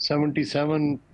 77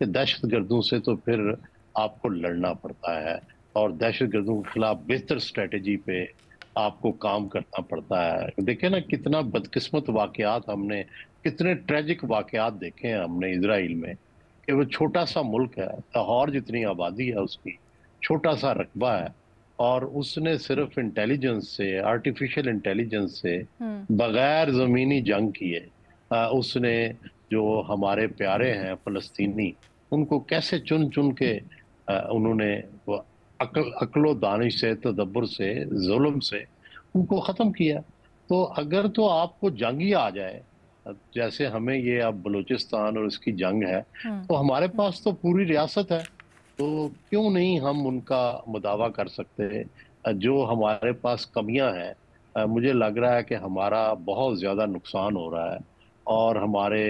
کہ دہشت گردوں سے تو پھر آپ کو لڑنا پڑتا ہے اور دہشت گردوں کے خلاف بہتر اسٹریٹجی پہ آپ کو کام کرنا پڑتا ہے. دیکھیں نا کتنا بدقسمت واقعات ہم نے، کتنے ٹریجک واقعات دیکھے ہیں ہم نے اسرائیل میں، کہ وہ چھوٹا سا ملک ہے، لاہور جتنی آبادی ہے اس کی، چھوٹا سا رقبہ ہے، اور اس نے صرف انٹیلیجنس سے، آرٹیفیشل انٹیلیجنس سے، بغیر زمینی جنگ کیے اس نے جو ہمارے پیارے ہیں فلسطینی، ان کو کیسے چن چن کے انہوں نے عقل و دانش سے، تدبر سے، ظلم سے ان کو ختم کیا. تو اگر تو آپ کو جنگ ہی آ جائے، جیسے ہمیں یہ اب بلوچستان اور اس کی جنگ ہے، تو ہمارے پاس تو پوری ریاست ہے، تو کیوں نہیں ہم ان کا مداوع کر سکتے؟ جو ہمارے پاس کمیاں ہیں، مجھے لگ رہا ہے کہ ہمارا بہت زیادہ نقصان ہو رہا ہے، اور ہمارے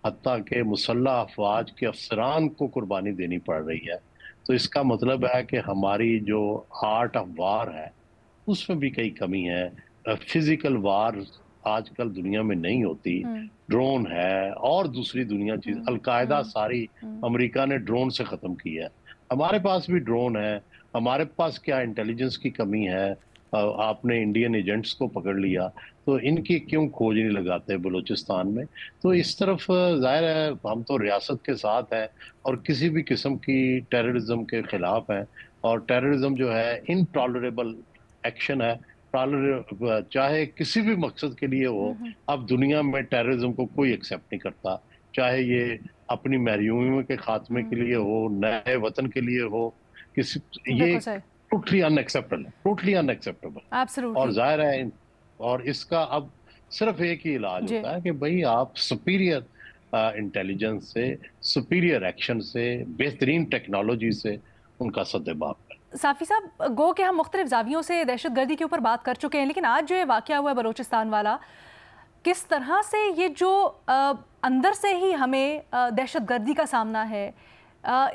حتیٰ کہ مسلح افواج کے افسران کو قربانی دینی پڑ رہی ہے. تو اس کا مطلب ہے کہ ہماری جو آرٹ آف وار ہے اس میں بھی کئی کمی ہے. فزیکل وار آج کل دنیا میں نہیں ہوتی، ڈرون ہے اور دوسری دنیا چیز، القاعدہ ساری امریکہ نے ڈرون سے ختم کی ہے. ہمارے پاس بھی ڈرون ہے، ہمارے پاس کیا انٹیلیجنس کی کمی ہے؟ آپ نے انڈین ایجنٹس کو پکڑ لیا، تو ان کی کیوں کھوج نہیں لگاتے بلوچستان میں؟ تو اس طرف ظاہر ہے ہم تو ریاست کے ساتھ ہیں اور کسی بھی قسم کی ٹیررزم کے خلاف ہیں، اور ٹیررزم جو ہے انٹالریبل ایکشن ہے، چاہے کسی بھی مقصد کے لیے ہو. اب دنیا میں ٹیررزم کو کوئی ایکسیپٹ نہیں کرتا، چاہے یہ اپنی محرومیوں کے خاتمے کے لیے ہو، نئے وطن کے لیے ہو، یہ ٹوٹلی ان ایکسیپٹیبل ہے، ٹوٹلی ان ایکسیپٹیبل. اور ظاہر ہے اور اس کا اب صرف ایک ہی علاج ہوتا ہے کہ بھئی آپ سپیریئر انٹیلیجنس سے، سپیریئر ایکشن سے، بہترین ٹیکنالوجی سے ان کا سدباب کریں. صافی صاحب، گو کہ ہم مختلف زاویوں سے دہشت گردی کے اوپر بات کر چکے ہیں، لیکن آج جو یہ واقعہ ہوا ہے بلوچستان والا، کس طرح سے یہ جو اندر سے ہی ہمیں دہشت گردی کا سامنا ہے،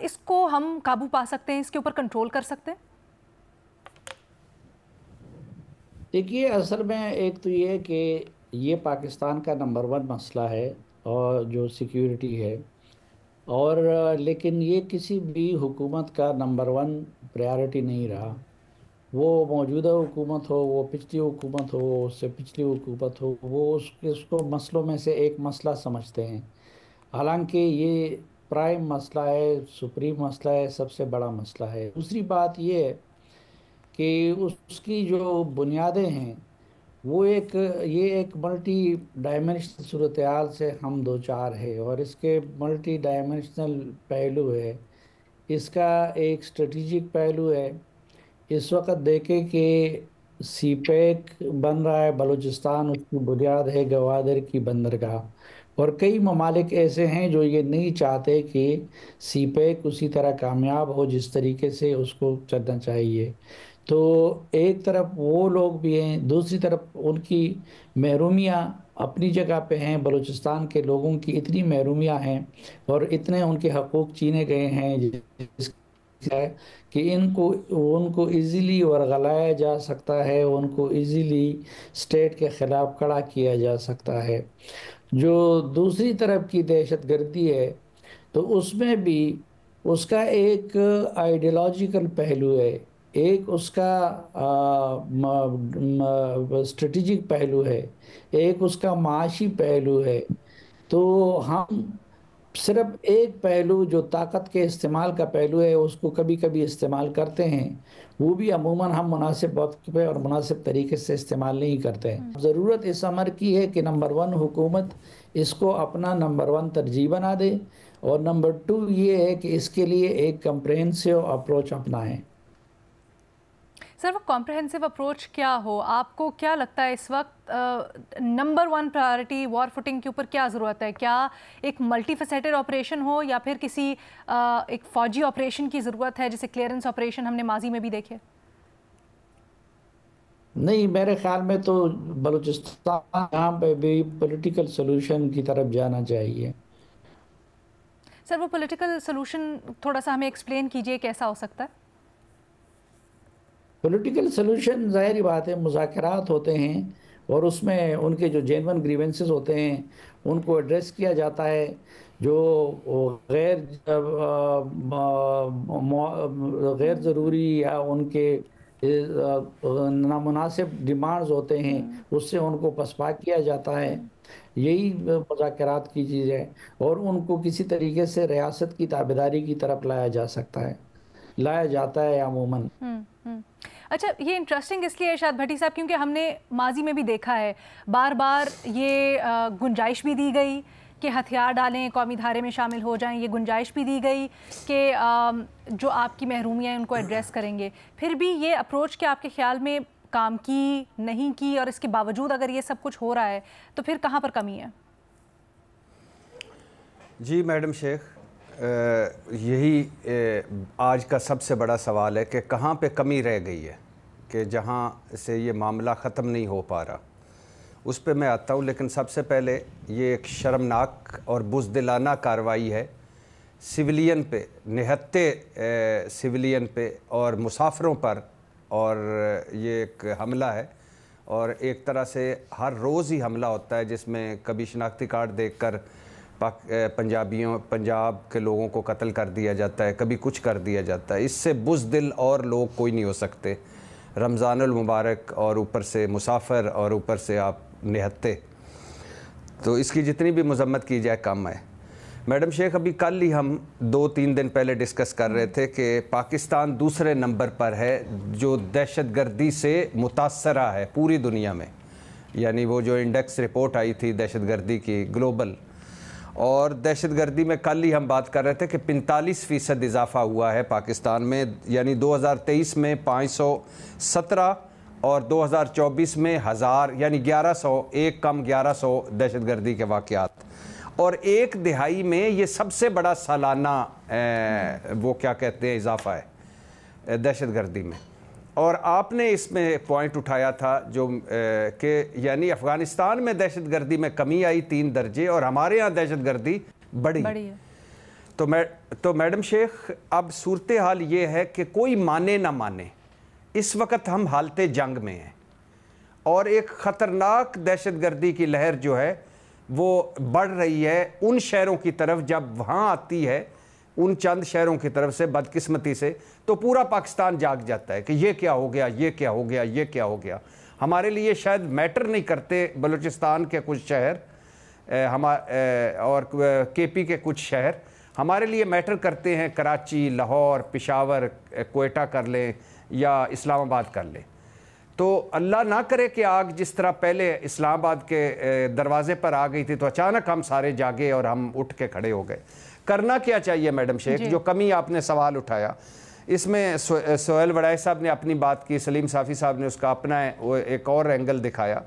اس کو ہم قابو پا سکتے ہیں، اس کے اوپر کنٹرول کر سکتے ہیں؟ دیکھیے، اصل میں ایک تو یہ کہ یہ پاکستان کا نمبر 1 مسئلہ ہے، اور جو سیکیورٹی ہے، اور لیکن یہ کسی بھی حکومت کا نمبر 1 پریارٹی نہیں رہا. وہ موجودہ حکومت ہو، وہ پچھلی حکومت ہو، اس سے پچھلی حکومت ہو، وہ اس کو مسئلوں میں سے ایک مسئلہ سمجھتے ہیں، حالانکہ یہ پرائم مسئلہ ہے، سپریم مسئلہ ہے، سب سے بڑا مسئلہ ہے. دوسری بات یہ ہے کہ اس کی جو بنیادیں ہیں، وہ یہ ایک ملٹی ڈائمنشنل صورتحال سے ہم دو چار ہے، اور اس کے ملٹی ڈائمنشنل پہلو ہے. اس کا ایک اسٹریٹجک پہلو ہے. اس وقت دیکھیں کہ سی پیک بن رہا ہے بلوچستان، اس کی بنیاد ہے گوادر کی بندرگاہ، اور کئی ممالک ایسے ہیں جو یہ نہیں چاہتے کہ سی پیک اسی طرح کامیاب ہو جس طریقے سے اس کو چلنا چاہیے. تو ایک طرف وہ لوگ بھی ہیں، دوسری طرف ان کی محرومیاں اپنی جگہ پہ ہیں. بلوچستان کے لوگوں کی اتنی محرومیاں ہیں اور اتنے ان کے حقوق چھینے گئے ہیں کہ ان کو ایزیلی ورغلایا جا سکتا ہے، ان کو ایزیلی اسٹیٹ کے خلاف کھڑا کیا جا سکتا ہے. جو دوسری طرف کی دہشت گردی ہے، تو اس میں بھی اس کا ایک آئیڈیالوجیکل پہلو ہے، ایک اس کا اسٹریٹجک پہلو ہے، ایک اس کا معاشی پہلو ہے. تو ہم صرف ایک پہلو جو طاقت کے استعمال کا پہلو ہے اس کو کبھی کبھی استعمال کرتے ہیں، وہ بھی عموماً ہم مناسب وقت پہ اور مناسب طریقے سے استعمال نہیں کرتے ہیں. ضرورت اس امر کی ہے کہ نمبر 1 حکومت اس کو اپنا نمبر 1 ترجیح بنا دے، اور نمبر 2 یہ ہے کہ اس کے لیے ایک کمپریہنسو اپروچ اپنائیں. سر، وہ کمپریہنسو اپروچ کیا ہو؟ آپ کو کیا لگتا ہے اس وقت نمبر 1 پرائرٹی وار فوٹنگ کے اوپر کیا ضرورت ہے؟ کیا ایک ملٹی فیسیٹڈ آپریشن ہو، یا پھر کسی ایک فوجی آپریشن کی ضرورت ہے، جیسے کلیئرنس آپریشن ہم نے ماضی میں بھی دیکھے؟ نہیں، میرے خیال میں تو بلوچستان یہاں پہ بھی پولیٹیکل سلوشن کی طرف جانا چاہیے. سر، وہ پولیٹیکل سلوشن تھوڑا سا ہمیں ایکسپلین کیجئے، کیسا ہو سکتا ہے؟ پولیٹیکل سلوشن ظاہری بات ہے، مذاکرات ہوتے ہیں، اور اس میں ان کے جو جینون گریونسز ہوتے ہیں ان کو ایڈریس کیا جاتا ہے. جو غیر ضروری یا ان کے نامناسب ڈیمانڈز ہوتے ہیں اس سے ان کو پسپا کیا جاتا ہے. یہی مذاکرات کی چیز ہے، اور ان کو کسی طریقے سے ریاست کی تابعداری کی طرف لایا جاتا ہے عموماً. اچھا، یہ انٹرسٹنگ اس لیے ارشاد بھٹی صاحب کیونکہ ہم نے ماضی میں بھی دیکھا ہے، بار بار یہ گنجائش بھی دی گئی کہ ہتھیار ڈالیں، قومی دھارے میں شامل ہو جائیں، یہ گنجائش بھی دی گئی کہ جو آپ کی محرومیاں ہیں ان کو ایڈریس کریں گے. پھر بھی یہ اپروچ کیا آپ کے خیال میں کام کی نہیں کی، اور اس کے باوجود اگر یہ سب کچھ ہو رہا ہے تو پھر کہاں پر کمی ہے؟ جی میڈم شیخ، یہی آج کا سب سے بڑا سوال ہے کہ کہاں پہ کمی رہ گئی ہے کہ جہاں سے یہ معاملہ ختم نہیں ہو پا رہا. اس پہ میں آتا ہوں، لیکن سب سے پہلے یہ ایک شرمناک اور بزدلانہ کارروائی ہے سویلین پہ، نہتے سویلین پہ اور مسافروں پر، اور یہ ایک حملہ ہے، اور ایک طرح سے ہر روز ہی حملہ ہوتا ہے جس میں کبھی شناختی کارڈ دیکھ کر پنجاب کے لوگوں کو قتل کر دیا جاتا ہے، کبھی کچھ کر دیا جاتا ہے. اس سے بزدل اور لوگ کوئی نہیں ہو سکتے. رمضان المبارک اور اوپر سے مسافر اور اوپر سے آپ نہتے، تو اس کی جتنی بھی مذمت کی جائے کم ہے. میڈم شیخ، ابھی کل ہی ہم 2-3 دن پہلے ڈسکس کر رہے تھے کہ پاکستان دوسرے نمبر پر ہے جو دہشت گردی سے متاثرہ ہے پوری دنیا میں، یعنی وہ جو انڈیکس رپورٹ آئی تھی دہشت گردی کی گلوبل. اور دہشت گردی میں کل ہی ہم بات کر رہے تھے کہ 45% اضافہ ہوا ہے پاکستان میں، یعنی 2023 میں 517 اور 2024 میں 1000، یعنی 1100، ایک کم 1100 دہشت گردی کے واقعات. اور ایک دہائی میں یہ سب سے بڑا سالانہ وہ کیا کہتے ہیں اضافہ ہے دہشت گردی میں. اور آپ نے اس میں پوائنٹ اٹھایا تھا جو کہ یعنی افغانستان میں دہشت گردی میں کمی آئی 3 درجے، اور ہمارے ہاں دہشت گردی بڑھی ہے. تو میڈم شیخ، اب صورتحال یہ ہے کہ کوئی مانے نہ مانے، اس وقت ہم حالت جنگ میں ہیں، اور ایک خطرناک دہشت گردی کی لہر جو ہے وہ بڑھ رہی ہے ان شہروں کی طرف. جب وہاں آتی ہے ان چند شہروں کی طرف سے بدقسمتی سے، تو پورا پاکستان جاگ جاتا ہے کہ یہ کیا ہو گیا، یہ کیا ہو گیا، یہ کیا ہو گیا. ہمارے لیے شاید میٹر نہیں کرتے بلوچستان کے کچھ شہر اور کے پی کے کچھ شہر، ہمارے لیے میٹر کرتے ہیں کراچی، لاہور، پشاور، کوئٹہ کر لیں یا اسلام آباد کر لیں. تو اللہ نہ کرے کہ آگ جس طرح پہلے اسلام آباد کے دروازے پر آ گئی تھی تو اچانک ہم سارے جاگے اور ہم اٹھ کے کھڑے ہو گئے. کرنا کیا چاہیے میڈم شیخ؟ جو کمی آپ نے سوال اٹھایا، اس میں سہیل وڑائی صاحب نے اپنی بات کی، سلیم صافی صاحب نے اس کا اپنا ایک اور اینگل دکھایا.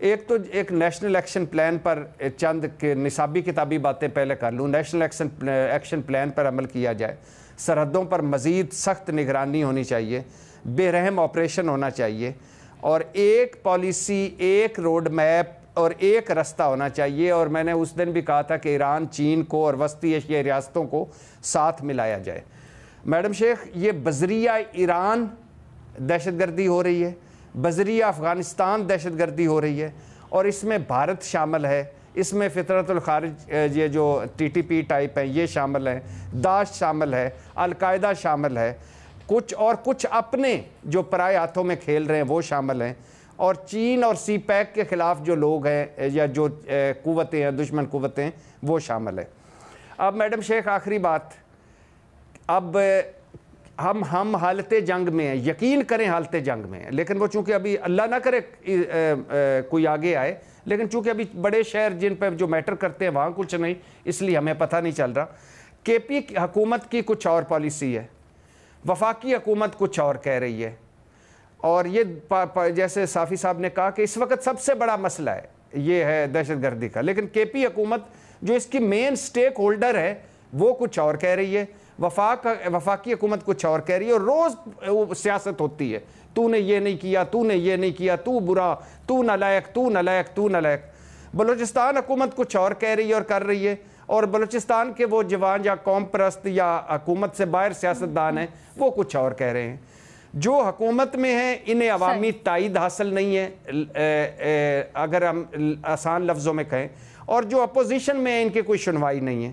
ایک تو ایک نیشنل ایکشن پلان پر چند نصابی کتابی باتیں پہلے کر لوں. نیشنل ایکشن پلان پر عمل کیا جائے، سرحدوں پر مزید سخت نگرانی ہونی چاہیے، بے رحم آپریشن ہونا چاہیے، اور ایک پالیسی، ایک روڈ میپ اور ایک رستہ ہونا چاہیے. اور میں نے اس دن بھی کہا تھا کہ ایران، چین کو اور وسطی ایشیائی ریاستوں کو ساتھ ملایا جائے. میڈم شیخ، یہ بذریعہ ایران دہشت گردی ہو رہی ہے، بذریعہ افغانستان دہشت گردی ہو رہی ہے، اور اس میں بھارت شامل ہے، اس میں فطرت الخارج یہ جو TTP ٹائپ ہیں یہ شامل ہیں، داعش شامل ہے، القاعدہ شامل ہے، کچھ اپنے جو پرائے ہاتھوں میں کھیل رہے ہیں وہ شامل ہیں، اور چین اور سی پیک کے خلاف جو لوگ ہیں یا جو قوتیں ہیں، دشمن قوتیں ہیں، وہ شامل ہیں. اب میڈم شیخ آخری بات، اب ہم حالت جنگ میں ہیں، یقین کریں حالت جنگ میں ہیں، لیکن وہ چونکہ ابھی اللہ نہ کرے کوئی آگے آئے، لیکن چونکہ ابھی بڑے شہر جن پہ جو میٹر کرتے ہیں وہاں کچھ نہیں، اس لیے ہمیں پتہ نہیں چل رہا. KP حکومت کی کچھ اور پالیسی ہے، وفاقی حکومت کچھ اور کہہ رہی ہے. اور یہ جیسے صافی صاحب نے کہا کہ اس وقت سب سے بڑا مسئلہ ہے یہ ہے دہشت گردی کا، لیکن KP حکومت جو اس کی مین سٹیک ہولڈر ہے وہ کچھ اور کہہ رہی ہے، وفاقی حکومت کچھ اور کہہ رہی ہے، اور روز سیاست ہوتی ہے، تو نے یہ نہیں کیا، تو نے یہ نہیں کیا، تو برا، تو نالائق، تو نالائق، تو نالائق. بلوچستان حکومت کچھ اور کہہ رہی ہے اور کر رہی ہے، اور بلوچستان کے وہ جوان یا قوم پرست یا حکومت سے باہر سیاستدان ہیں وہ کچھ اور کہہ رہے ہیں. جو حکومت میں ہیں انہیں عوامی تائید حاصل نہیں ہے اگر ہم آسان لفظوں میں کہیں، اور جو اپوزیشن میں ہیں ان کی کوئی سنوائی نہیں ہے.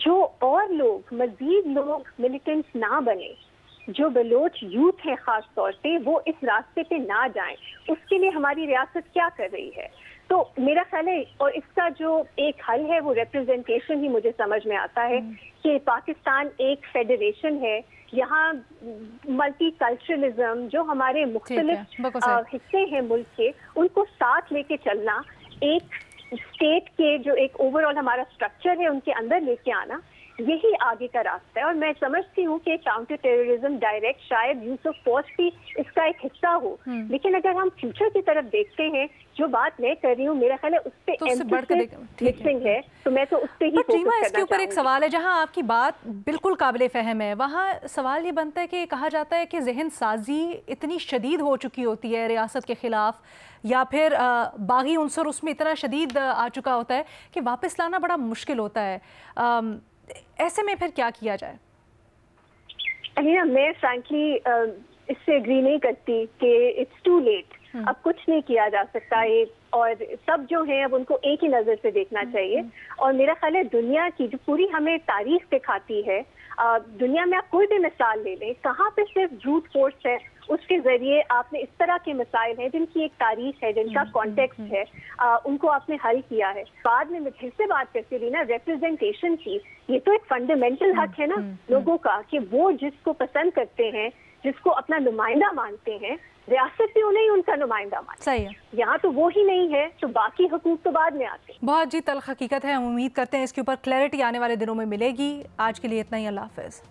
جو اور لوگ مزید لوگ ملیٹنٹس نہ بنے، جو بلوچ یوتھ ہے خاص طور سے، وہ اس راستے پہ نہ جائیں، اس کے لیے ہماری ریاست کیا کر رہی ہے؟ تو میرا خیال ہے، اور اس کا جو ایک حل ہے وہ ریپرزنٹیشن ہی مجھے سمجھ میں آتا ہے کہ پاکستان ایک فیڈریشن ہے، یہاں ملٹی کلچرلزم، جو ہمارے مختلف حصے ہیں ملک کے، ان کو ساتھ لے کے چلنا، ایک اسٹیٹ کے جو ایک اوور آل ہمارا اسٹرکچر ہے ان کے اندر لے کے آنا، یہی آگے کا راستہ ہے. اور میں سمجھتی ہوں کہ کاؤنٹر ٹیررزم ڈائریکٹ شاید یوز آف فورس بھی اس کا ایک حصہ ہو، لیکن اگر ہم فیوچر کی طرف دیکھتے ہیں، جو بات میں کر رہی ہوں میرا خیال ہے اس پہ ایمفیسس ہے، تو میں تو اس پہ ہی فوکس کرنا اس کے اوپر ایک سوال ہے، جہاں آپ کی بات بالکل قابل فہم ہے، وہاں سوال یہ بنتا ہے کہ کہا جاتا ہے کہ ذہن سازی اتنی شدید ہو چکی ہوتی ہے ریاست کے خلاف، یا پھر باغی عنصر اس میں اتنا شدید آ چکا ہوتا ہے کہ واپس لانا بڑا مشکل ہوتا ہے. ایسے میں پھر کیا کیا جائے؟ امینا، میں فرینکلی اس سے اگری نہیں کرتی کہ اٹس ٹو لیٹ، اب کچھ نہیں کیا جا سکتا ہے، اور سب جو ہیں اب ان کو ایک ہی نظر سے دیکھنا چاہیے. اور میرا خیال ہے دنیا کی جو پوری ہمیں تاریخ دکھاتی ہے، دنیا میں آپ کوئی بھی مثال لے لیں، کہاں پہ صرف بروٹ فورس ہے، اس کے ذریعے آپ نے اس طرح کے مسائل ہیں جن کی ایک تاریخ ہے، جن کا کانٹیکسٹ ہے، ان کو آپ نے حل کیا ہے. بعد میں پھر سے بات کرتے رہی نا ریپرزنٹیشن کی، یہ تو ایک فنڈامنٹل حق ہے نا لوگوں کا کہ وہ جس کو پسند کرتے ہیں، جس کو اپنا نمائندہ مانتے ہیں، ریاست بھی انہیں ان کا نمائندہ مانتے ہیں. یہاں تو وہ ہی نہیں ہے تو باقی حقوق تو بعد میں آتے ہیں. بہت تلخ حقیقت ہے، ہم امید کرتے ہیں اس کے اوپر کلیئرٹی آنے والے دنوں میں ملے گی. آج کے لیے اتنا ہی، اللہ حافظ.